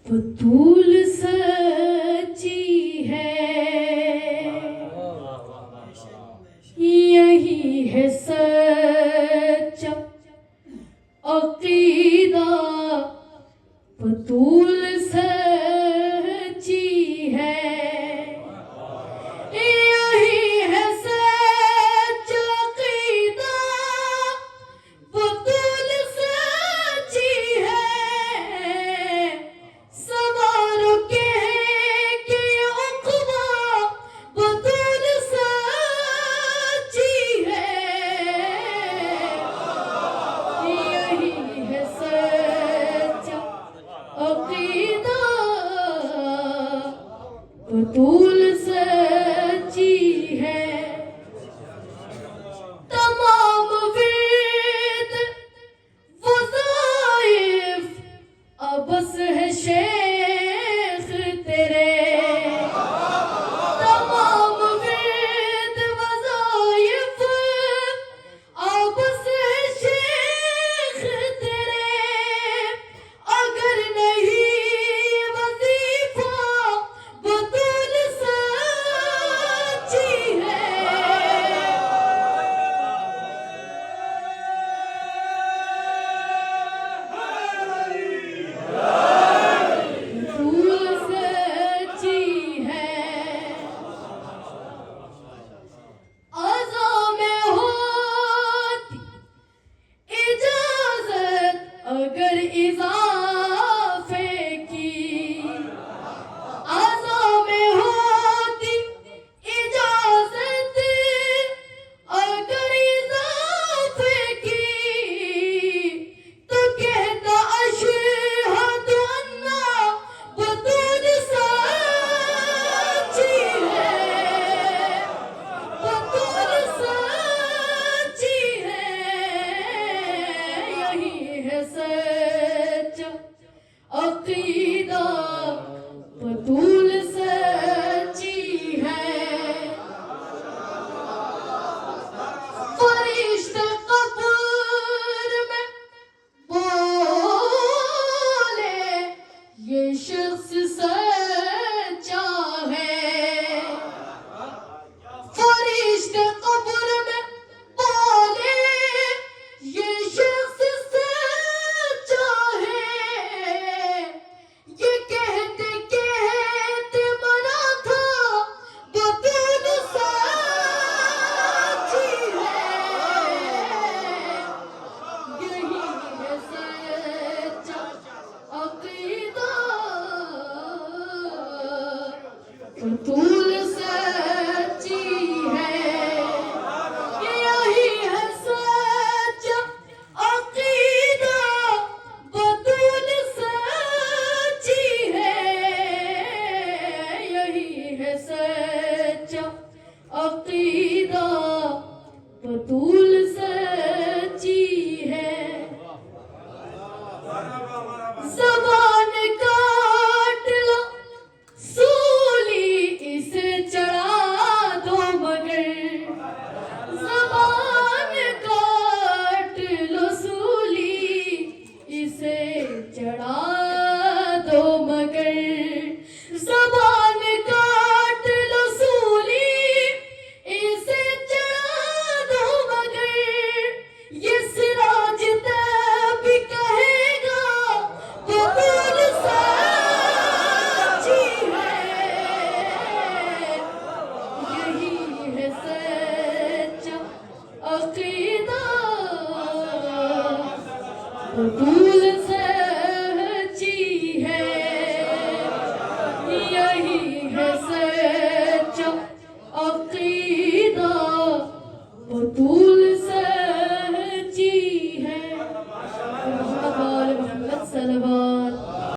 बतूल सच्ची है, यही है सच्चा अकीदा। बतूल सच्ची है, यही है सच्चा अकीदा। बतूल सच्ची है, सवारों के उक़बा। बतूल सच्ची है, यही है सच्चा अक़ीदा। बतूल सच्ची है, तमाम वेद वज़ाइफ अबस है शेख तेरे। तमाम वेद वज़ाइफ अबस है शेख तेरे। अगर नहीं वजीफा बतूल सच्ची है, बतूल सच्ची है। अज़ा में होती इजाज़त अगर इज़ाफ़े की। अज़ा में होती इजाज़त अगर इज़ाफ़े की, तो कहता अशहदु अन्ना बतूल सच्ची है। बतूल सच्ची है, यही है सच्चा अक़ीदा। बतूल सच्ची है, फरिश्ते कब्र में बोले ये शख्स सच्चा है। फरिश्ते कब्र में बोले ये शख्स सच्चा है। ये कहते कहते मरा था बतूल सच्ची है, यही है सच्चा अक़ीदा। बतूल सच्ची है, यही है सच्चा अक़ीदा। बतूल सच्ची है, यही है सच्चा अक़ीदा। बतूल सच्ची है, ज़बान काट लो सूली इसे चढ़ा दो मगर। ज़बान काट लो सूली इसे चढ़ा दो मगर। ज़बान काट लो सूली इसे चढ़ा दो मगर। ये सिराज तब भी कहेगा बतूल सच्ची है, यही है सच्चा अक़ीदा। बतूल सच्ची है, यही है सच्चा अक़ीदा। बतूल